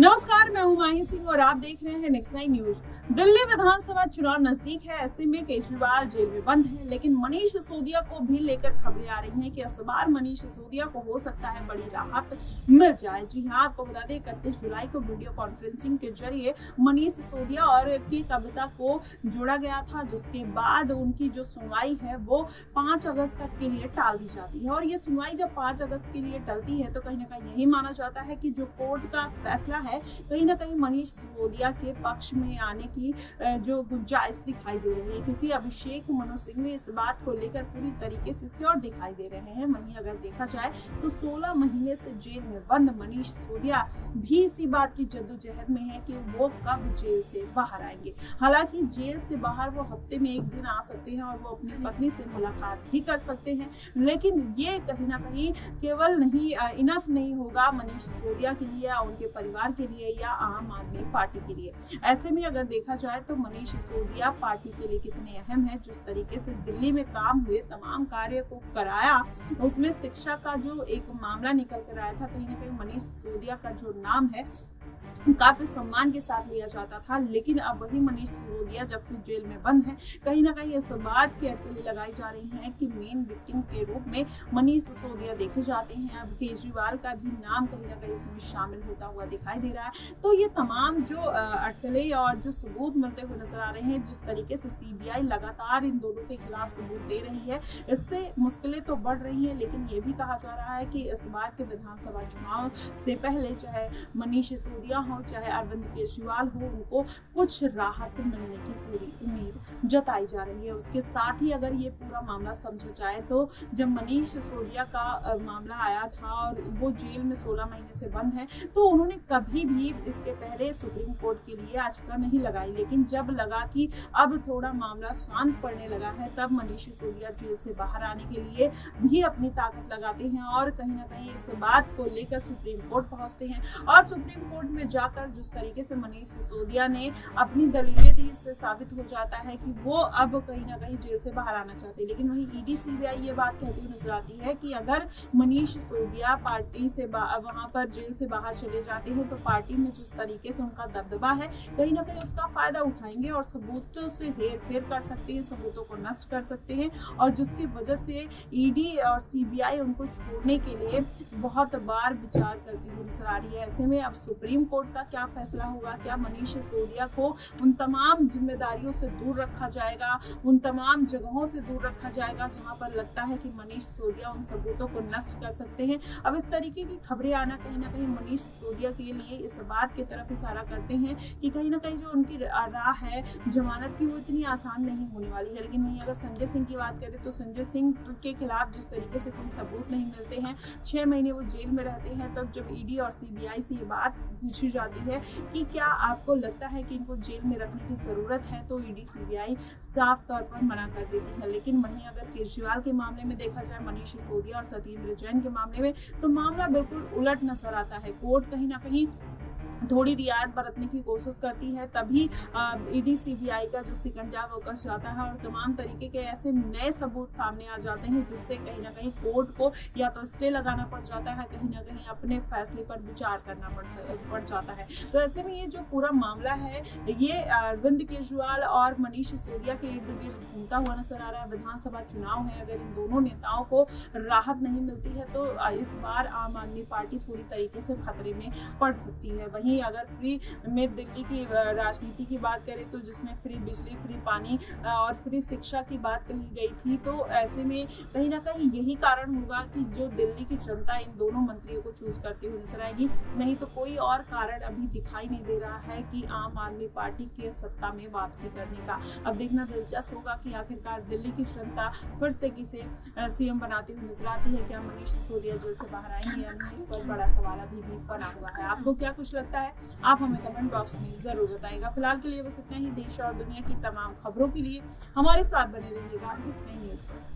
नमस्कार, मैं हूं माही सिंह और आप देख रहे हैं नेक्स्ट 9 न्यूज। दिल्ली विधानसभा चुनाव नजदीक है, ऐसे में केजरीवाल जेल में बंद है, लेकिन मनीष सिसोदिया को भी लेकर खबरें आ रही हैं कि इस बार मनीष सिसोदिया को हो सकता है बड़ी राहत मिल जाए। जी हां, आपको बता दें 31 जुलाई को वीडियो कॉन्फ्रेंसिंग के जरिए मनीष सिसोदिया और की कविता को जोड़ा गया था, जिसके बाद उनकी जो सुनवाई है वो 5 अगस्त तक के लिए टाल दी जाती है। और ये सुनवाई जब 5 अगस्त के लिए टलती है तो कहीं ना कहीं यही माना जाता है कि जो कोर्ट का फैसला है कहीं ना कहीं मनीष सिसोदिया के पक्ष में आने की जो गुंजाइश दिखाई दे रही है, क्योंकि अभिषेक मनु सिंघवी इस बात को लेकर पूरी तरीके से श्योर दिखाई दे रहे हैं। वहीं अगर देखा जाए तो 16 महीने से जेल में बंद मनीष सिसोदिया भी इसी बात की जद्दोजहद में है कि वो कब जेल से बाहर आएंगे। हालांकि जेल से बाहर वो हफ्ते में एक दिन आ सकते हैं और वो अपनी पत्नी से मुलाकात भी कर सकते हैं, लेकिन ये कहीं ना कहीं केवल नहीं इनफ नहीं होगा मनीष सिसोदिया के लिए या उनके परिवार के लिए या आम आदमी पार्टी के लिए। ऐसे में अगर देखा जाए तो मनीष सिसोदिया पार्टी के लिए कितने अहम है। जिस तरीके से दिल्ली में काम हुए तमाम कार्य को कराया, उसमें शिक्षा का जो एक मामला निकल कर आया था, कहीं ना कहीं मनीष सिसोदिया का जो नाम है काफी सम्मान के साथ लिया जाता था। लेकिन अब वही मनीष सिसोदिया जब से जेल में बंद है, कहीं ना कहीं इस बात की अटकलें लगाई जा रही हैं कि मेन विक्टिम के रूप में मनीष सिसोदिया देखे जाते हैं। अब केजरीवाल का भी नाम कहीं ना कहीं इसमें शामिल होता हुआ दिखाई दे रहा है। तो ये तमाम जो अटकलें और जो सबूत मिलते हुए नजर आ रहे हैं, जिस तरीके से सीबीआई लगातार इन दोनों के खिलाफ सबूत दे रही है, इससे मुश्किलें तो बढ़ रही है। लेकिन ये भी कहा जा रहा है कि इस बार के विधानसभा चुनाव से पहले चाहे मनीष सिसोदिया हो चाहे अरविंद केजरीवाल हो, उनको कुछ राहत मिलने की पूरी उम्मीद जताई जा रही है। उसके साथ ही अगर ये पूरा मामला समझा जाए तो जब मनीष सिसोदिया का मामला आया था और वो जेल में 16 महीने से बंद है, तो उन्होंने कभी भी इसके पहले सुप्रीम कोर्ट के लिए याचिका नहीं लगाई। लेकिन जब लगा कि अब थोड़ा मामला शांत पड़ने लगा है, तब मनीष सिसोदिया जेल से बाहर आने के लिए भी अपनी ताकत लगाते हैं और कहीं ना कहीं इस बात को लेकर सुप्रीम कोर्ट पहुंचते हैं। और सुप्रीम कोर्ट में जाकर जिस तरीके से मनीष सिसोदिया ने अपनी दलीलें दी, इससे साबित हो जाता है कि वो अब कहीं ना कहीं जेल से बाहर आना चाहते हैं। लेकिन वहीं ईडी सीबीआई ये बात कहती हुई नजर आती है कि अगर मनीष सिसोदिया पार्टी से वहां पर जेल से बाहर चले जाते हैं तो पार्टी में जिस तरीके से उनका दबदबा है, कहीं ना कहीं उसका फायदा उठाएंगे और सबूतों से हेर फेर कर सकते हैं, सबूतों को नष्ट कर सकते हैं, और जिसकी वजह से ईडी और सीबीआई उनको छोड़ने के लिए बहुत बार विचार करती हुई नजर आ रही है। ऐसे में अब सुप्रीम कोर्ट का क्या फैसला होगा? क्या मनीष सिसोदिया को उन तमाम जिम्मेदारियों से दूर रखा जाएगा, उन तमाम जगहों से दूर रखा जाएगा जहां पर लगता है कि मनीष सिसोदिया उन सबूतों को नष्ट कर सकते हैं? अब इस तरीके की खबरें आना कहीं ना कहीं मनीष सिसोदिया के लिए इस बात की तरफ इशारा करते हैं कि कहीं ना कहीं जो उनकी राह है जमानत की, वो इतनी आसान नहीं होने वाली है। लेकिन वहीं अगर संजय सिंह की बात करें तो संजय सिंह के खिलाफ जिस तरीके से कोई सबूत नहीं मिलते हैं, 6 महीने वो जेल में रहते हैं, तब जब ईडी और सीबीआई से ये बात पूछी जाती है कि क्या आपको लगता है कि इनको जेल में रखने की जरूरत है, तो ईडी सीबीआई साफ तौर पर मना कर देती है। लेकिन वहीं अगर केजरीवाल के मामले में देखा जाए, मनीष सिसोदिया और सत्येंद्र जैन के मामले में, तो मामला बिल्कुल उलट नजर आता है। कोर्ट कहीं ना कहीं थोड़ी रियायत बरतने की कोशिश करती है, तभी ईडी सीबीआई का जो शिकंजा वो कस जाता है और तमाम तरीके के ऐसे नए सबूत सामने आ जाते हैं, जिससे कहीं ना कहीं कोर्ट को या तो स्टे लगाना पड़ जाता है, कहीं ना कहीं अपने फैसले पर विचार करना पड़ जाता है। तो ऐसे में ये जो पूरा मामला है, ये अरविंद केजरीवाल और मनीष सिसोदिया के इर्द गिर्द घूमता हुआ नजर आ रहा है। विधानसभा चुनाव है, अगर इन दोनों नेताओं को राहत नहीं मिलती है तो इस बार आम आदमी पार्टी पूरी तरीके से खतरे में पड़ सकती है। वहीं अगर फ्री में दिल्ली की राजनीति की बात करें तो जिसमें फ्री बिजली, फ्री पानी और फ्री शिक्षा की बात कही गई थी, तो ऐसे में कहीं ना कहीं यही कारण होगा कि जो दिल्ली की जनता इन दोनों मंत्रियों को चूज करती हुई नजर आएगी। नहीं तो कोई और कारण अभी दिखाई नहीं दे रहा है कि आम आदमी पार्टी के सत्ता में वापसी करने का। अब देखना दिलचस्प होगा कि आखिरकार दिल्ली की जनता फिर से किसे सीएम बनाती हुई नजर आती है। क्या मनीष सिसोदिया जेल से बाहर आएंगे या नहीं, इस पर बड़ा सवाल अभी भी बना हुआ है। आपको क्या कुछ लगता है, आप हमें कमेंट बॉक्स में जरूर बताइएगा। फिलहाल के लिए बस इतना ही। देश और दुनिया की तमाम खबरों के लिए हमारे साथ बने रहिएगा नेक्स्ट 9 न्यूज पर।